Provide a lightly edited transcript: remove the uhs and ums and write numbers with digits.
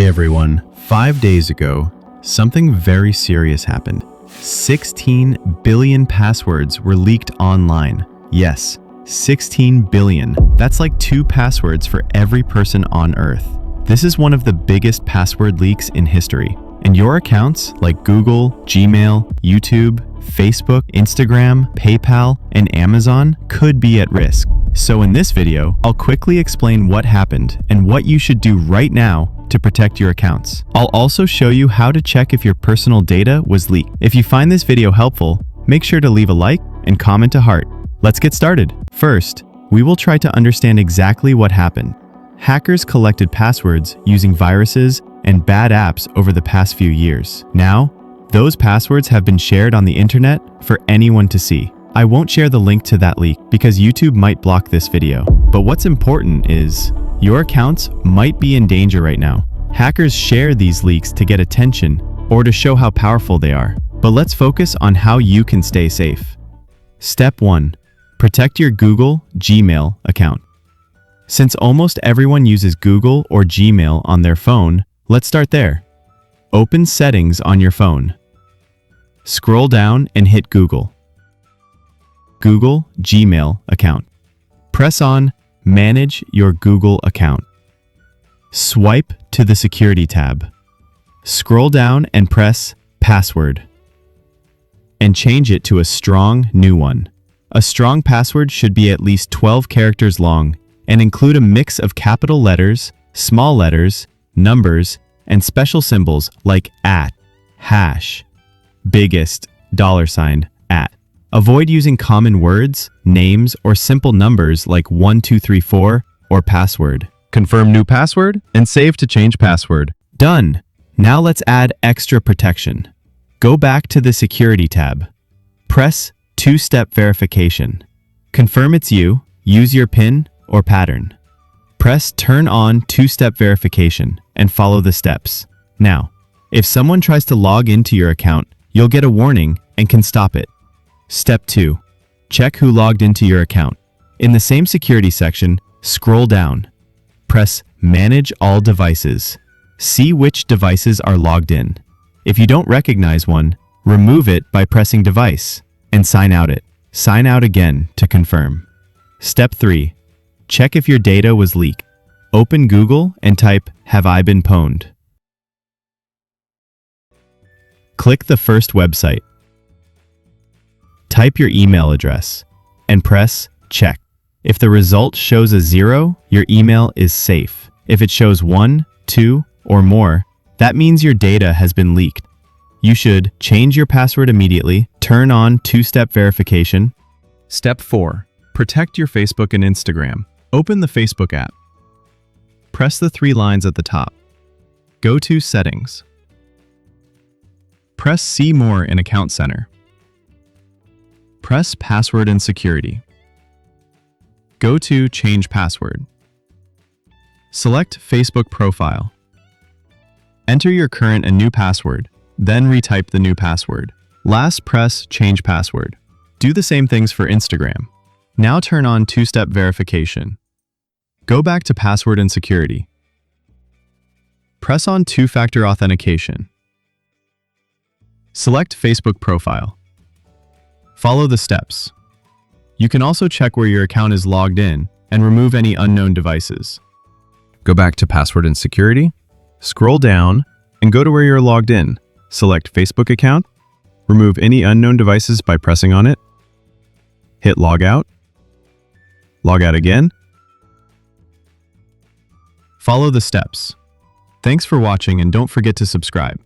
everyone, 5 days ago, something very serious happened. 16 billion passwords were leaked online. Yes, 16 billion. That's like 2 passwords for every person on Earth. This is one of the biggest password leaks in history. And your accounts like Google, Gmail, YouTube, Facebook, Instagram, PayPal, and Amazon could be at risk. So in this video, I'll quickly explain what happened and what you should do right now to protect your accounts. I'll also show you how to check if your personal data was leaked. If you find this video helpful, make sure to leave a like and comment to heart. Let's get started. First, we will try to understand exactly what happened. Hackers collected passwords using viruses and bad apps over the past few years. Now, those passwords have been shared on the internet for anyone to see. I won't share the link to that leak because YouTube might block this video. But what's important is your accounts might be in danger right now. Hackers share these leaks to get attention or to show how powerful they are. But let's focus on how you can stay safe. Step 1. Protect your Google Gmail account. Since almost everyone uses Google or Gmail on their phone, let's start there. Open Settings on your phone. Scroll down and hit Google. Google Gmail account. Press on Manage your Google account. Swipe to the Security tab. Scroll down and press Password. And change it to a strong new one. A strong password should be at least 12 characters long and include a mix of capital letters, small letters, numbers, and special symbols like @ hash, biggest, $, @. Avoid using common words, names, or simple numbers like 1234 or password. Confirm new password and save to change password. Done. Now let's add extra protection. Go back to the Security tab. Press two-step verification. Confirm it's you, use your PIN or pattern. Press Turn on two-step verification and follow the steps. Now, if someone tries to log into your account, you'll get a warning and can stop it. Step 2. Check who logged into your account. In the same security section, scroll down. Press Manage all devices. See which devices are logged in. If you don't recognize one, remove it by pressing Device and sign out it. Sign out again to confirm. Step 3. Check if your data was leaked. Open Google and type Have I Been Pwned. Click the first website. Type your email address and press Check. If the result shows a 0, your email is safe. If it shows 1, 2, or more, that means your data has been leaked. You should change your password immediately, turn on two-step verification. Step 4. Protect your Facebook and Instagram. Open the Facebook app. Press the 3 lines at the top. Go to Settings. Press See More in Account Center. Press Password and Security. Go to Change Password. Select Facebook Profile. Enter your current and new password, then retype the new password. Last, press Change Password. Do the same things for Instagram. Now turn on two-step verification. Go back to Password and Security. Press on two-factor authentication. Select Facebook Profile. Follow the steps. You can also check where your account is logged in and remove any unknown devices. Go back to Password and Security, scroll down, and go to where you're logged in. Select Facebook account, remove any unknown devices by pressing on it, hit Log Out again. Follow the steps. Thanks for watching and don't forget to subscribe.